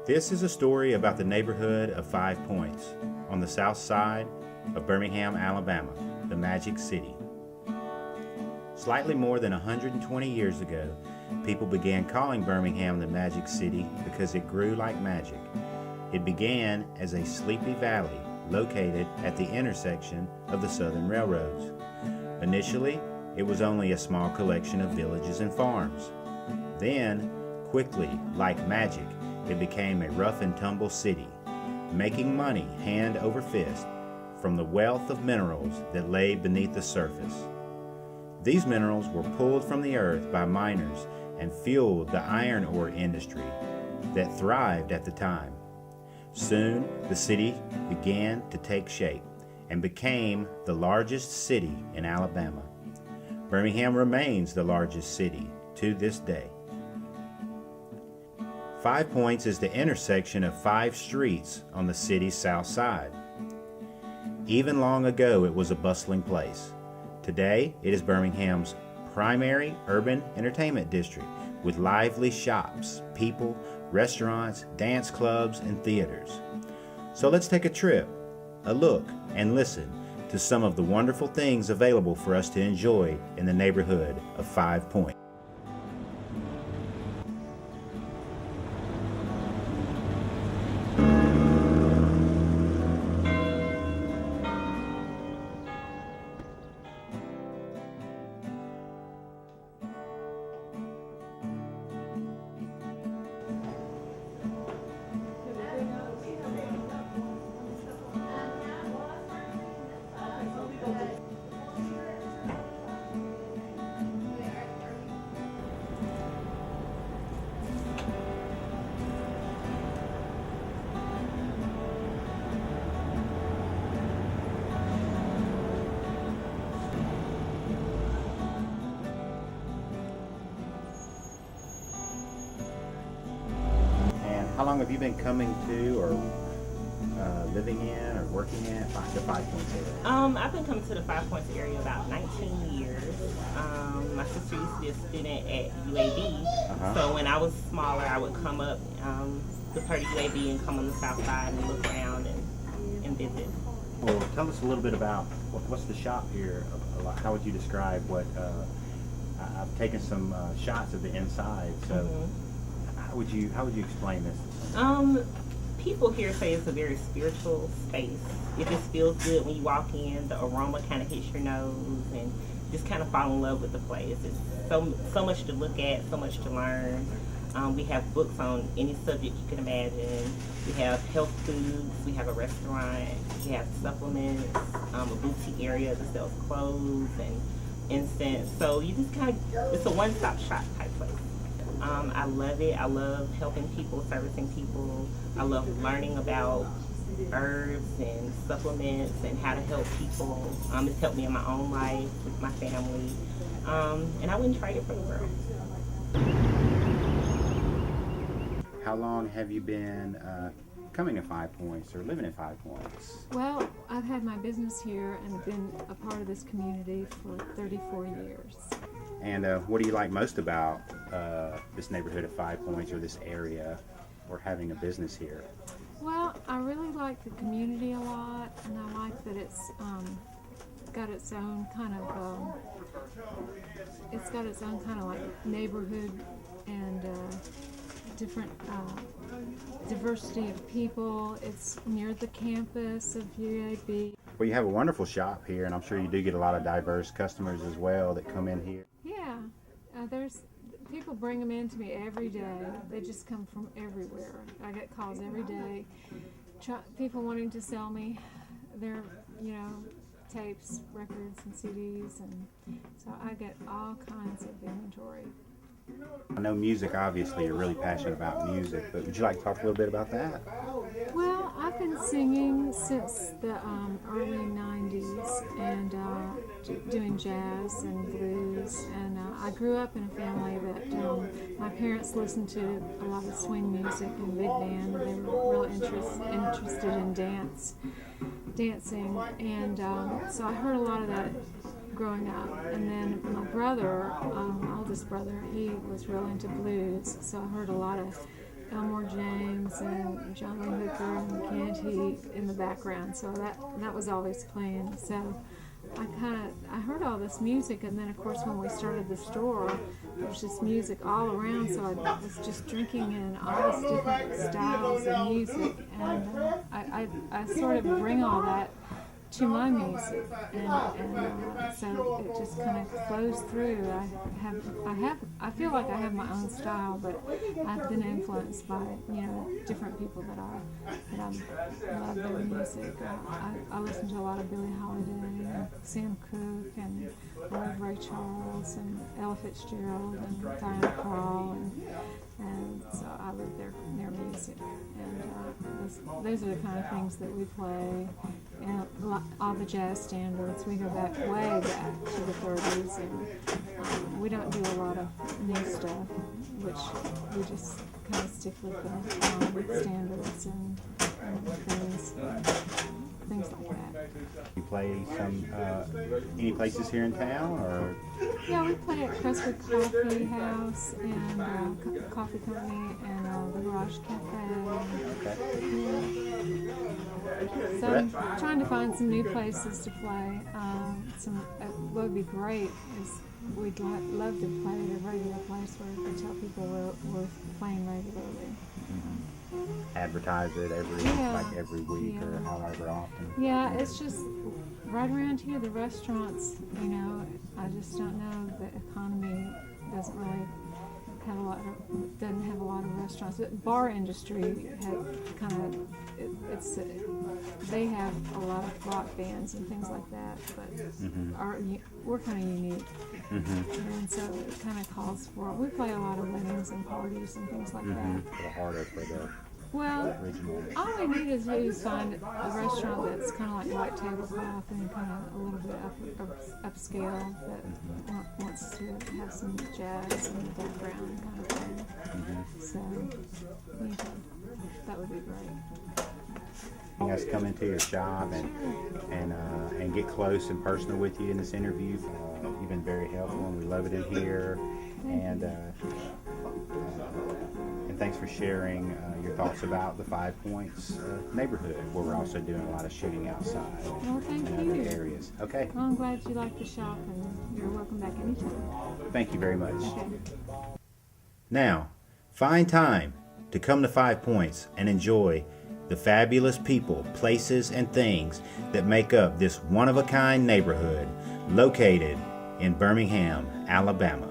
This is a story about the neighborhood of 5 Points on the south side of Birmingham, Alabama, the Magic City. Slightly more than 120 years ago, people began calling Birmingham the Magic City because it grew like magic. It began as a sleepy valley located at the intersection of the Southern Railroads. Initially, it was only a small collection of villages and farms. Then, quickly, like magic, it became a rough and tumble city, making money hand over fist from the wealth of minerals that lay beneath the surface. These minerals were pulled from the earth by miners and fueled the iron ore industry that thrived at the time. Soon, the city began to take shape and became the largest city in Alabama. Birmingham remains the largest city to this day. 5 Points is the intersection of 5 streets on the city's south side. Even long ago, it was a bustling place. Today, it is Birmingham's primary urban entertainment district with lively shops, people, restaurants, dance clubs, and theaters. So let's take a trip, a look, and listen to some of the wonderful things available for us to enjoy in the neighborhood of 5 Points. How long have you been coming to or living in or working in the 5 Points area? I've been coming to the 5 Points area about 19 years. My sister used to be a student at UAB, so when I was smaller, I would come up the part of UAB and come on the south side and look around and visit. Well, tell us a little bit about what's the shop here. How would you describe what? I've taken some shots of the inside, so. How would you explain this? People here say it's a very spiritual space. It just feels good when you walk in. The aroma kind of hits your nose, and just kind of fall in love with the place. It's so much to look at, so much to learn. We have books on any subject you can imagine. We have health foods. We have a restaurant. We have supplements. A boutique area that sells clothes and incense. So you just it's a one-stop shop type place. I love it. I love helping people, servicing people. I love learning about herbs and supplements and how to help people. It's helped me in my own life, with my family. And I wouldn't trade it for the world. How long have you been coming to 5 Points or living in 5 Points? Well, I've had my business here and been a part of this community for 34 years. And what do you like most about this neighborhood of 5 Points or this area or having a business here? Well, I really like the community a lot, and I like that it's got its own kind of like neighborhood and different diversity of people. It's near the campus of UAB. Well, you have a wonderful shop here, and I'm sure you do get a lot of diverse customers as well that come in here. Yeah, there's people bring them in to me every day. They just come from everywhere. I get calls every day. People wanting to sell me their, tapes, records, and CDs, and so I get all kinds of inventory. I know music, obviously, you're really passionate about music, but would you like to talk a little bit about that? Well, I've been singing since the early 90s and doing jazz and blues, and I grew up in a family that my parents listened to a lot of swing music and big band, and they were really interested in dancing, and so I heard a lot of that growing up. And then my brother, my oldest brother, he was real into blues, so I heard a lot of Elmore James songs and John Lee Hooker and Canty in the background. So that was always playing. So I heard all this music, and then of course when we started the store, there was just music all around. So I was just drinking in all these different styles of music, and I sort of bring all that to my music, and so it just kind of flows through. I feel like I have my own style, but I've been influenced by different people that I love their music. I listen to a lot of Billie Holiday and Sam Cooke, and I love Ray Charles and Ella Fitzgerald and Diana Krall, and so I love their music, and those are the kind of things that we play. And all the jazz standards, we go back way back to the 30s, and we don't do a lot of new stuff, which we just kind of stick with the standards and things like that. You play any places here in town, or? Yeah, we play at Crestwood Coffee House and Coffee Company and the Garage Cafe. Okay. So I'm trying to find some new places to play. What would be great is we'd love to play at a regular place where we can tell people we're playing regularly. Advertise it every week or however often. Yeah, it's just right around here, the restaurants, I just don't know, the economy doesn't really have a lot of restaurants. The bar industry they have a lot of rock bands and things like that, but we're kind of unique, and so it kind of calls for. We play a lot of weddings and parties and things like that. A little harder for the original. All we need is to find a restaurant that's kind of like white tablecloth and kind of a little bit upscale that wants to have some jazz in the background kind of thing. So that would be great. You guys come into your shop and get close and personal with you in this interview. You've been very helpful, and we love it in here. And thanks for sharing your thoughts about the 5 Points neighborhood, where we're also doing a lot of shooting outside Thank in you. other areas. Okay. Well, I'm glad you like the shop, and you're welcome back anytime. Thank you very much. Okay. Now, find time to come to 5 Points and enjoy the fabulous people, places, and things that make up this one-of-a-kind neighborhood located in Birmingham, Alabama.